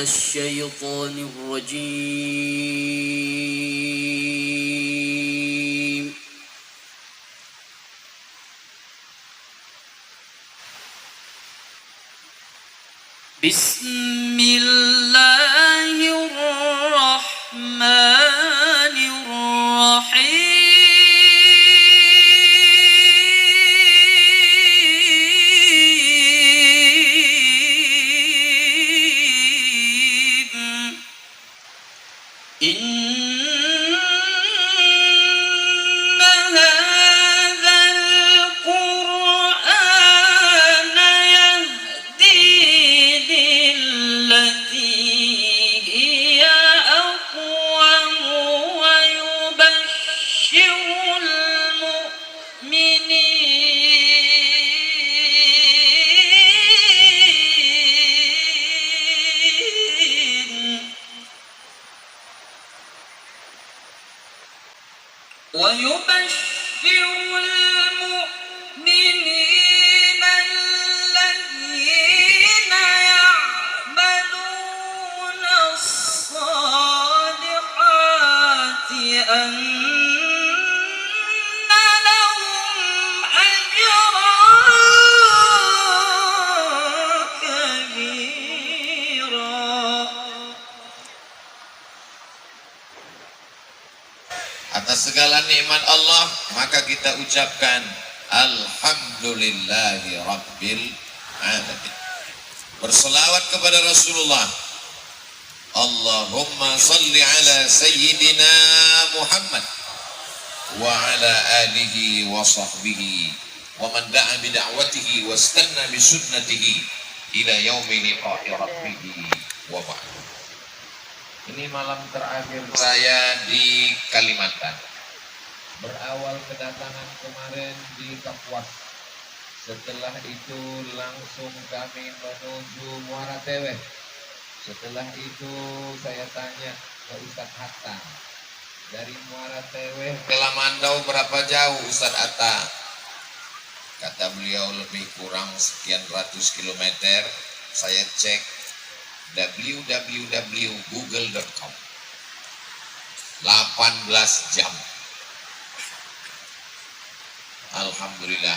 الشيطان الرجيم بسم الله الرحمن الرحيم ويبشر المؤمنين الذين يعملون الصالحات أن لهم أجرا كبيرا. Atas segala nikmat Allah maka kita ucapkan alhamdulillahi rabbil alamin. Berselawat kepada Rasulullah. Allahumma salli ala sayyidina Muhammad wa ala alihi wa sahbihi wa man da'a bi da'watihi wa istanna bi sunnatihi ila yaumi liqa'i rabbih wa ba'd. Ini malam terakhir saya di Kalimantan. Berawal kedatangan kemarin di Kapuas. Setelah itu langsung kami menuju Muara Teweh. Setelah itu saya tanya ke Ustadz Hatta, dari Muara Teweh ke Lamandau berapa jauh Ustadz Hatta? Kata beliau lebih kurang sekian ratus kilometer. Saya cek www.google.com 18 jam. Alhamdulillah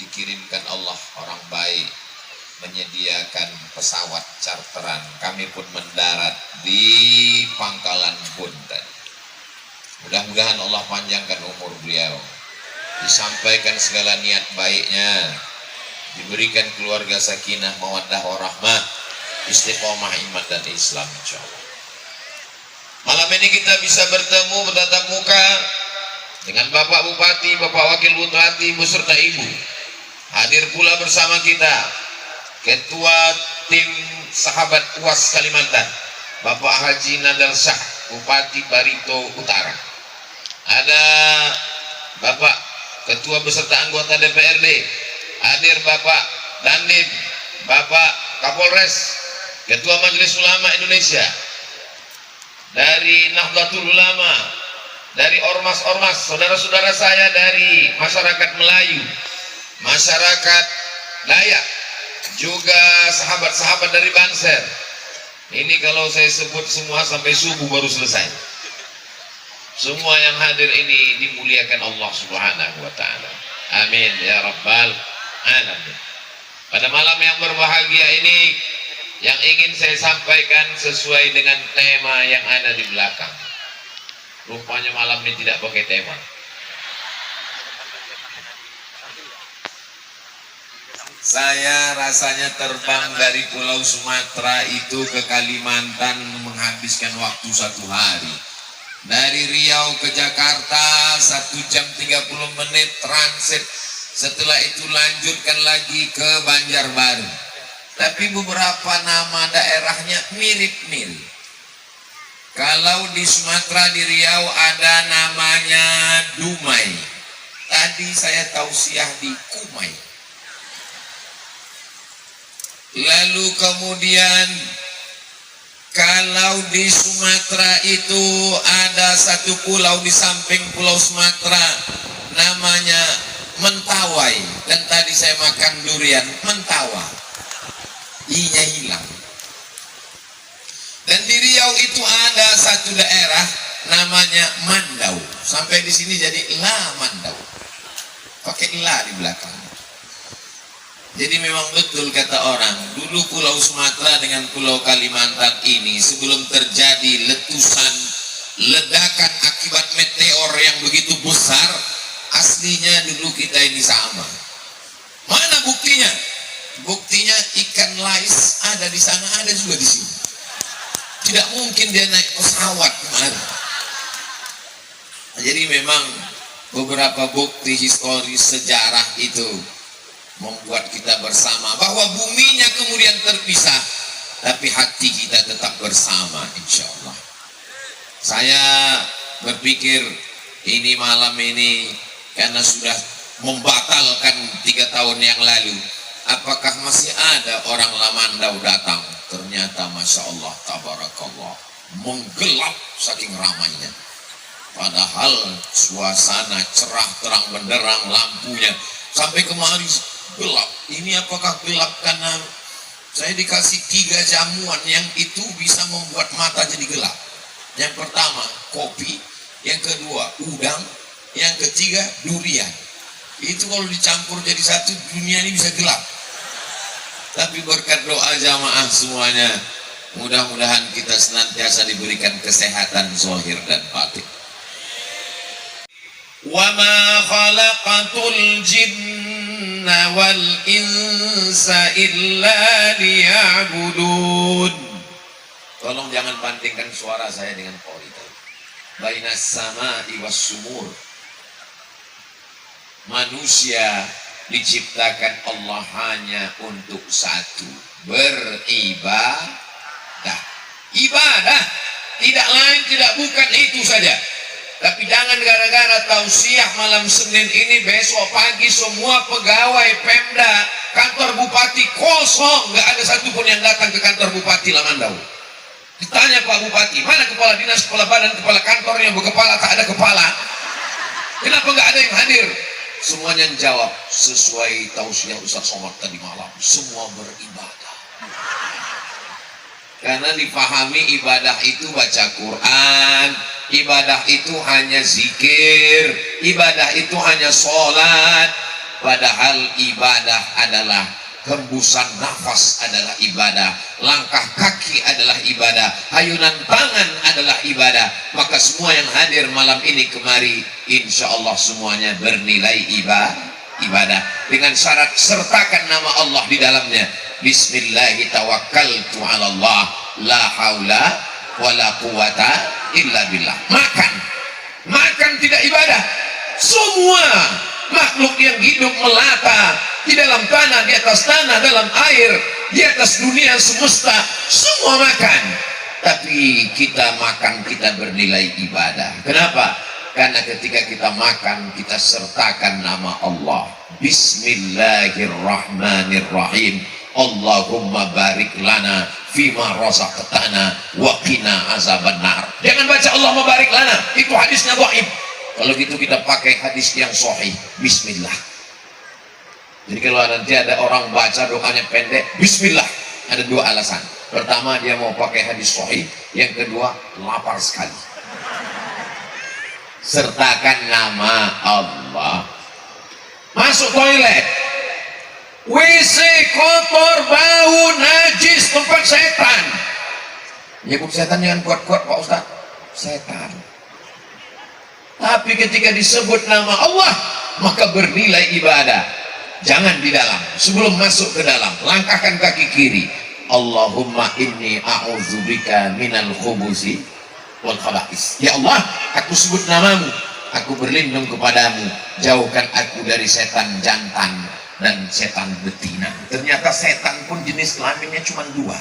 dikirimkan Allah orang baik menyediakan pesawat charteran. Kami pun mendarat di Pangkalan Bun tadi. Mudah-mudahan Allah panjangkan umur beliau, disampaikan segala niat baiknya, diberikan keluarga sakinah, mawaddah, warahmah, istiqomah iman dan Islam insyaallah. Malam ini kita bisa bertemu bertatap muka dengan Bapak Bupati, Bapak Wakil Bupati beserta Ibu. Hadir pula bersama kita Ketua Tim Sahabat UAS Kalimantan, Bapak Haji Nadal Shah, Bupati Barito Utara. Ada Bapak Ketua beserta anggota DPRD, hadir Bapak Dandim, Bapak Kapolres, Ketua Majelis Ulama Indonesia, dari Nahdlatul Ulama, dari ormas-ormas, saudara-saudara saya dari masyarakat Melayu, masyarakat Dayak, juga sahabat-sahabat dari Banser. Ini kalau saya sebut semua sampai subuh baru selesai. Semua yang hadir ini dimuliakan Allah Subhanahu wa taala. Amin ya rabbal alamin. Pada malam yang berbahagia ini yang ingin saya sampaikan sesuai dengan tema yang ada di belakang. Rupanya malam ini tidak pakai tema. Saya rasanya terbang dari Pulau Sumatera itu ke Kalimantan menghabiskan waktu 1 hari. Dari Riau ke Jakarta 1 jam 30 menit transit. Setelah itu lanjutkan lagi ke Banjarbaru. Tapi beberapa nama daerahnya mirip-mirip. Kalau di Sumatera, di Riau ada namanya Dumai. Tadi saya tausiah di Kumai. Lalu kemudian kalau di Sumatera itu ada satu pulau di samping Pulau Sumatera namanya Mentawai. Dan tadi saya makan durian Mentawa, i-nya hilang. Dan di Riau itu ada satu daerah namanya Mandau. Sampai di sini jadi La Mandau, pakai la di belakang. Jadi memang betul kata orang, dulu Pulau Sumatera dengan Pulau Kalimantan ini sebelum terjadi letusan, ledakan akibat meteor yang begitu besar, aslinya dulu kita ini sama. Mana buktinya? Buktinya ikan lais ada di sana, ada juga di sini. Tidak mungkin dia naik pesawat kemana. Jadi memang beberapa bukti historis sejarah itu membuat kita bersama, bahwa buminya kemudian terpisah tapi hati kita tetap bersama insya Allah. Saya berpikir ini malam ini karena sudah membatalkan 3 tahun yang lalu, apakah masih ada orang Lamandau datang? Ternyata Masya Allah, tabarakallah, menggelap saking ramainya. Padahal suasana cerah terang benderang, lampunya sampai kemari gelap. Ini apakah gelap karena saya dikasih 3 jamuan yang itu bisa membuat mata jadi gelap? Yang pertama kopi, yang kedua udang, yang ketiga durian. Itu kalau dicampur jadi satu, dunia ini bisa gelap. Tapi berkat doa jamaah semuanya, mudah-mudahan kita senantiasa diberikan kesehatan zahir dan batin. Wa ma khalaqatul jinna wal insa illa liya'budun. Tolong jangan bandingkan suara saya dengan Polita. Bainas sama'i was sumur. Manusia diciptakan Allah hanya untuk satu, beribadah. Ibadah, tidak lain, tidak bukan itu saja. Tapi jangan gara-gara tausiah malam Senin ini, besok pagi semua pegawai Pemda, kantor bupati kosong, nggak ada satupun yang datang ke kantor bupati Lamandau. Ditanya Pak Bupati, mana kepala dinas, kepala badan, kepala kantor yang berkepala tak ada kepala? Kenapa nggak ada yang hadir? Semuanya jawab sesuai tausiah Ustaz Somad tadi malam, semua beribadah. Karena dipahami ibadah itu baca Quran, ibadah itu hanya zikir, ibadah itu hanya sholat. Padahal ibadah adalah hembusan nafas adalah ibadah, langkah kaki adalah ibadah, ayunan tangan adalah ibadah. Maka semua yang hadir malam ini kemari insya Allah semuanya bernilai ibadah dengan syarat sertakan nama Allah di dalamnya. Bismillahirrahmanirrahim. Allah la haula wala quwata illa billah. Makan tidak ibadah. Semua makhluk yang hidup melata di dalam tanah, di atas tanah, dalam air, di atas dunia semesta, semua makan. Tapi kita makan, kita bernilai ibadah. Kenapa? Karena ketika kita makan, kita sertakan nama Allah. Bismillahirrahmanirrahim. Allahumma barik lana fima razaqtana wa qina azabannar. Jangan baca Allahumma barik lana, itu hadisnya dhaif. Kalau gitu kita pakai hadis yang sahih. Bismillah. Jadi kalau nanti ada orang baca doanya pendek, Bismillah, ada dua alasan. Pertama, dia mau pakai hadis sahih. Yang kedua, lapar sekali. Sertakan nama Allah. Masuk toilet, WC kotor, bau, najis, tempat setan. Ya bu, setan jangan kuat-kuat Pak Ustaz. Setan. Tapi ketika disebut nama Allah, maka bernilai ibadah. Jangan di dalam. Sebelum masuk ke dalam, langkahkan kaki kiri. Allahumma inni a'udzubika minal khubusi wal khaba'is. Ya Allah, aku sebut namamu, aku berlindung kepadamu, jauhkan aku dari setan jantan dan setan betina. Ternyata setan pun jenis kelaminnya cuma dua.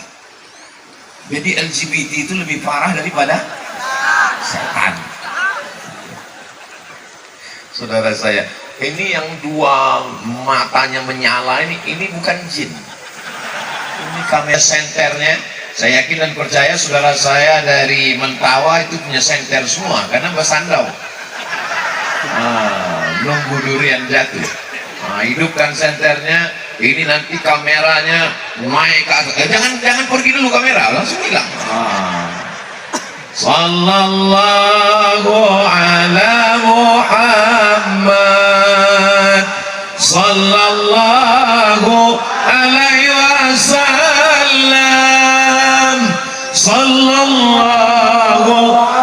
Jadi LGBT itu lebih parah daripada setan. Saudara saya, ini yang dua matanya menyala ini bukan jin. Ini kamera senternya. Saya yakin dan percaya saudara saya dari Mentawa itu punya senter semua karena bersandau. Nunggu durian jatuh. Hidupkan senternya. Ini nanti kameranya naik ke atas. Jangan pergi dulu kamera, langsung hilang. Sallallahu ala Muhammad, sallallahu alaihi wasallam, sallallahu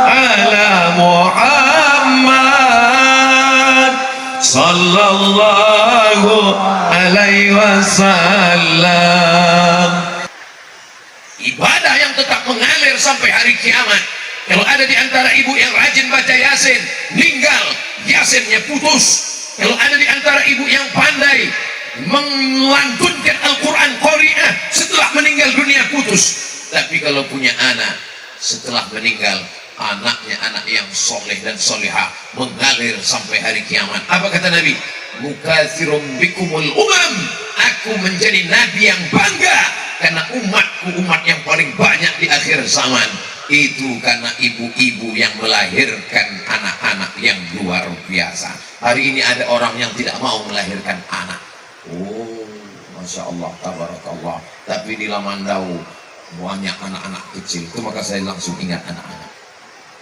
ala Muhammad, sallallahu alaihi wasallam. Ibadah yang tetap mengalir sampai hari kiamat. Kalau ada di antara ibu yang rajin baca Yasin, meninggal, Yasinnya putus. Kalau ada di antara ibu yang pandai melantunkan Al-Quran Qari'ah, setelah meninggal dunia putus. Tapi kalau punya anak, setelah meninggal, anaknya anak yang soleh dan solehah, mengalir sampai hari kiamat. Apa kata Nabi? Mukatsirum bikumul umam. Aku menjadi Nabi yang bangga karena umatku umat yang paling banyak di akhir zaman. Itu karena ibu-ibu yang melahirkan anak-anak yang luar biasa. Hari ini ada orang yang tidak mau melahirkan anak. Oh, Masya Allah, tabarakallah. Tapi di Lamandau banyak anak-anak kecil. Itu maka saya langsung ingat anak-anak.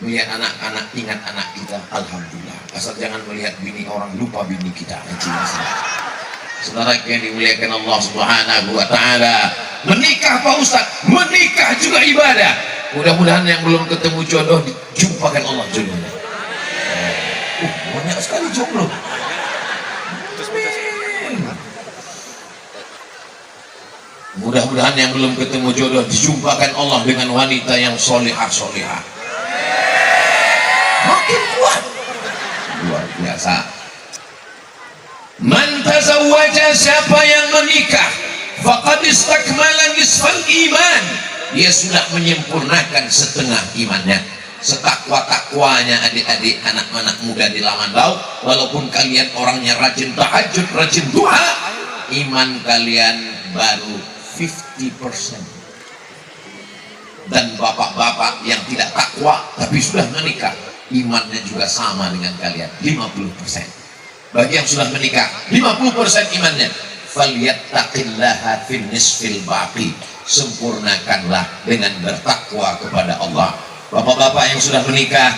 Melihat anak-anak, ingat anak kita. Alhamdulillah. Asal jangan melihat bini orang, lupa bini kita. Saudara yang dimuliakan Allah Subhanahu wa Ta'ala, menikah Pak Ustaz, menikah juga ibadah. Mudah-mudahan yang belum ketemu jodoh dijumpakan Allah jodohnya. Banyak sekali jomblo. Mudah-mudahan yang belum ketemu jodoh dijumpakan Allah dengan wanita yang solehah. Makin kuat. Luar biasa. Man tazawwaja, siapa yang menikah, faqad istakmala nisfal iman. Dia sudah menyempurnakan setengah imannya. Setakwa-takwanya adik-adik, anak-anak muda di Lamandau, walaupun kalian orangnya rajin tahajud, rajin duha, iman kalian baru 50%. Dan bapak-bapak yang tidak takwa tapi sudah menikah, imannya juga sama dengan kalian, 50%. Bagi yang sudah menikah, 50% imannya. Falyattaqillaha fin nisfil baqi. Sempurnakanlah dengan bertakwa kepada Allah. Bapak-bapak yang sudah menikah,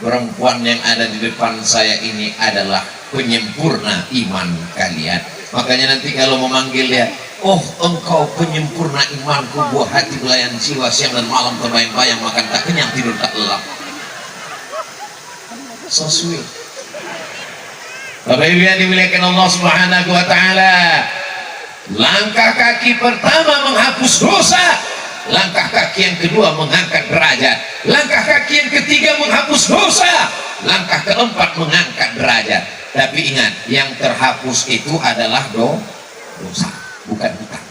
perempuan yang ada di depan saya ini adalah penyempurna iman kalian. Makanya nanti kalau memanggil dia, oh engkau penyempurna imanku, buah hati pelayan jiwa, siang dan malam terbayang-bayang, makan tak kenyang, tidur tak lelap. So sweet. Bapak Ibu yang dimuliakan Allah Subhanahu wa taala, langkah kaki pertama menghapus dosa, langkah kaki yang kedua mengangkat derajat, langkah kaki yang ketiga menghapus dosa, langkah keempat mengangkat derajat. Tapi ingat, yang terhapus itu adalah dosa, bukan hutang.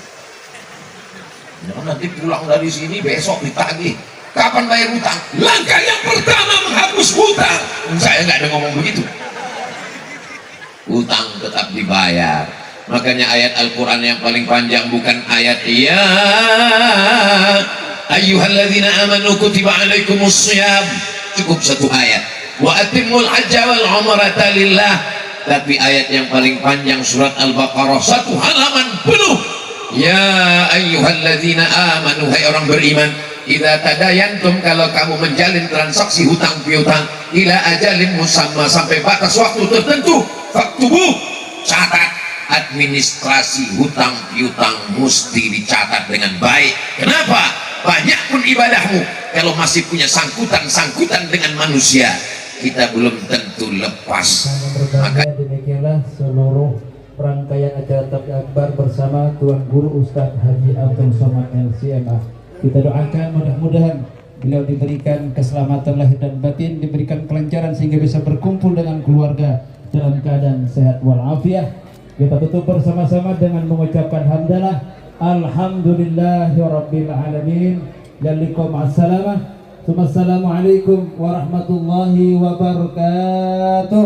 Nanti pulang dari sini besok ditagih, kapan bayar hutang? Langkah yang pertama menghapus hutang. Saya nggak ada ngomong begitu. Hutang tetap dibayar. Makanya ayat Al-Quran yang paling panjang bukan ayat ya ayyuhalladzina amanu kutiba alaikumusshiyam, cukup satu ayat, wa atimul hajja wal umrata lillah. Tapi ayat yang paling panjang surat Al-Baqarah, satu halaman penuh, ya ayyuhalladzina amanu, hai orang beriman, idza tadayantum, kalau kamu menjalin transaksi hutang piutang, ila ajalin musamma, sampai batas waktu tertentu, faktubuh, catat. Administrasi hutang piutang mesti dicatat dengan baik. Kenapa? Banyak pun ibadahmu, kalau masih punya sangkutan dengan manusia, kita belum tentu lepas. Maka demikianlah seluruh rangkaian acara Tabligh Akbar bersama Tuan Guru Ustadz Haji Abdul Somad LCMA. Kita doakan mudah-mudahan beliau diberikan keselamatan lahir dan batin, diberikan kelancaran sehingga bisa berkumpul dengan keluarga dalam keadaan sehat walafiat. Kita tutup bersama-sama dengan mengucapkan hamdalah alhamdulillahirabbil alamin. Yalikum assalamah. Assalamualaikum warahmatullahi wabarakatuh.